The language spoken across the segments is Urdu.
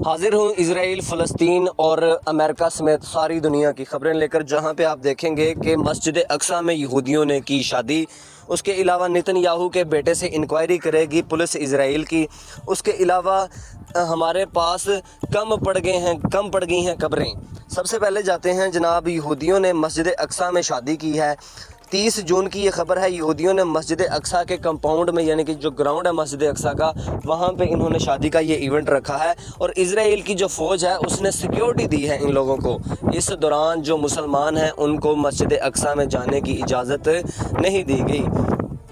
حاضر ہوں اسرائیل، فلسطین اور امریکہ سمیت ساری دنیا کی خبریں لے کر، جہاں پہ آپ دیکھیں گے کہ مسجد اقصیٰ میں یہودیوں نے کی شادی۔ اس کے علاوہ نیتن یاہو کے بیٹے سے انکوائری کرے گی پولیس اسرائیل کی۔ اس کے علاوہ ہمارے پاس کم پڑ گئی ہیں قبریں۔ سب سے پہلے جاتے ہیں جناب، یہودیوں نے مسجد اقصیٰ میں شادی کی ہے۔ 30 جون کی یہ خبر ہے، یہودیوں نے مسجد اقصیٰ کے کمپاؤنڈ میں، یعنی کہ جو گراؤنڈ ہے مسجد اقصیٰ کا، وہاں پہ انہوں نے شادی کا یہ ایونٹ رکھا ہے، اور اسرائیل کی جو فوج ہے اس نے سیکیورٹی دی ہے ان لوگوں کو۔ اس دوران جو مسلمان ہیں ان کو مسجد اقصیٰ میں جانے کی اجازت نہیں دی گئی۔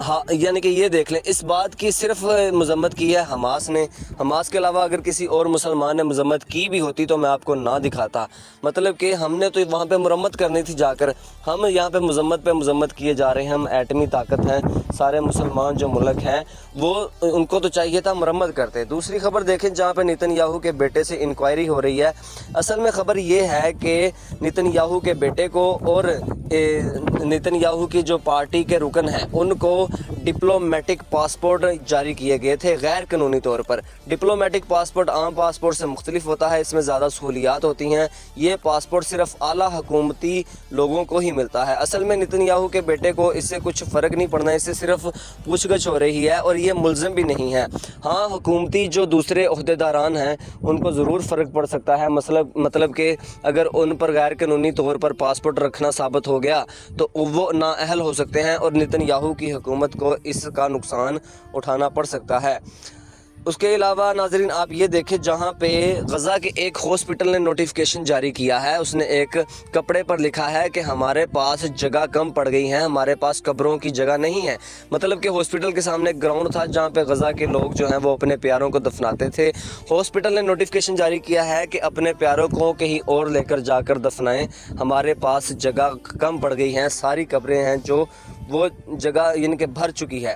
ہاں، یعنی کہ یہ دیکھ لیں، اس بات کی صرف مذمت کی ہے حماس نے۔ حماس کے علاوہ اگر کسی اور مسلمان نے مذمت کی بھی ہوتی تو میں آپ کو نہ دکھاتا۔ مطلب کہ ہم نے تو وہاں پہ مرمت کرنی تھی جا کر، ہم یہاں پہ مذمت کیے جا رہے ہیں۔ ہم ایٹمی طاقت ہیں، سارے مسلمان جو ملک ہیں وہ ان کو تو چاہیے تھا مرمت کرتے۔ دوسری خبر دیکھیں، جہاں پہ نیتن یاہو کے بیٹے سے انکوائری ہو رہی ہے۔ اصل میں خبر یہ ہے کہ نیتن یاہو کے بیٹے کو اور نیتن یاہو کی جو پارٹی کے رکن ہیں ان کو ڈپلومیٹک پاسپورٹ جاری کیے گئے تھے غیر قانونی طور پر۔ ڈپلومیٹک پاسپورٹ عام پاسپورٹ سے مختلف ہوتا ہے، اس میں زیادہ سہولیات ہوتی ہیں۔ یہ پاسپورٹ صرف اعلیٰ حکومتی لوگوں کو ہی ملتا ہے۔ اصل میں نیتن یاہو کے بیٹے کو اس سے کچھ فرق نہیں پڑنا، اس سے صرف پوچھ گچھ ہو رہی ہے، اور یہ ملزم بھی نہیں ہے۔ ہاں، حکومتی جو دوسرے عہدیداران ہیں ان کو ضرور فرق پڑ سکتا ہے، مطلب کہ اگر ان پر غیر قانونی طور پر پاسپورٹ رکھنا ثابت ہو گیا تو وہ نااہل ہو سکتے ہیں، اور نیتن یاہو کی حکومت کو اس کا نقصان اٹھانا پڑ سکتا ہے۔ اس کے علاوہ ناظرین آپ یہ دیکھیں، جہاں پہ غزہ کے ایک ہاسپٹل نے نوٹیفیکیشن جاری کیا ہے، اس نے ایک کپڑے پر لکھا ہے کہ ہمارے پاس جگہ کم پڑ گئی ہے، ہمارے پاس قبروں کی جگہ نہیں ہے۔ مطلب کہ ہاسپٹل کے سامنے ایک گراؤنڈ تھا جہاں پہ غزہ کے لوگ جو ہیں وہ اپنے پیاروں کو دفناتے تھے۔ ہاسپٹل نے نوٹیفیکیشن جاری کیا ہے کہ اپنے پیاروں کو کہیں اور لے کر جا کر دفنائیں، ہمارے پاس جگہ کم پڑ گئی ہیں، ساری قبریں ہیں جو وہ جگہ یعنی کہ بھر چکی ہے۔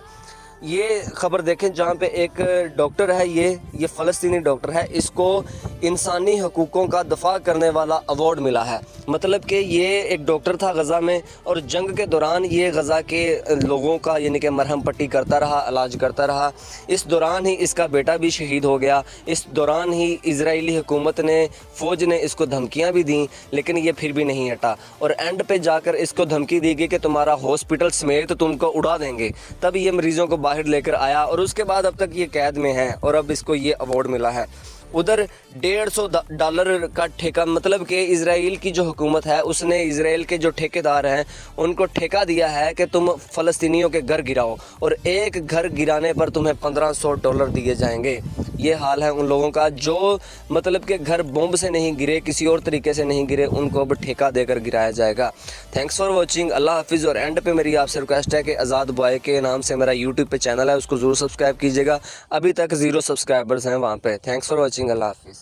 یہ خبر دیکھیں، جہاں پہ ایک ڈاکٹر ہے، یہ فلسطینی ڈاکٹر ہے، اس کو انسانی حقوقوں کا دفاع کرنے والا ایوارڈ ملا ہے۔ مطلب کہ یہ ایک ڈاکٹر تھا غزہ میں، اور جنگ کے دوران یہ غزہ کے لوگوں کا یعنی کہ مرہم پٹی کرتا رہا، علاج کرتا رہا۔ اس دوران ہی اس کا بیٹا بھی شہید ہو گیا۔ اس دوران ہی اسرائیلی حکومت نے، فوج نے اس کو دھمکیاں بھی دیں، لیکن یہ پھر بھی نہیں ہٹا، اور اینڈ پہ جا کر اس کو دھمکی دی گئی کہ تمہارا ہاسپٹل سمیت تم کو اڑا دیں گے۔ تب یہ مریضوں کو باہر لے کر آیا، اور اس کے بعد اب تک یہ قید میں ہے، اور اب اس کو یہ ایوارڈ ملا ہے۔ ادھر $150 کا ٹھیکہ، مطلب کہ اسرائیل کی جو حکومت ہے اس نے اسرائیل کے جو ٹھیکیدار ہیں ان کو ٹھیکہ دیا ہے کہ تم فلسطینیوں کے گھر گراؤ، اور ایک گھر گرانے پر تمہیں $1500 دیے جائیں گے۔ یہ حال ہے ان لوگوں کا جو مطلب کہ گھر بمب سے نہیں گرے، کسی اور طریقے سے نہیں گرے، ان کو اب ٹھیکہ دے کر گرایا جائے گا۔ تھینکس فار واچنگ، اللہ حافظ۔ اور اینڈ پہ میری آپ سے ریکویسٹ ہے کہ آزاد بوائے کے نام سے میرا یوٹیوب پہ چینل ہے، اس کو ضرور سبسکرائب کیجیے گا۔ ابھی تک 0 سبسکرائبرز ہیں وہاں پہ۔ تھینکس فار واچنگ، اللہ حافظ۔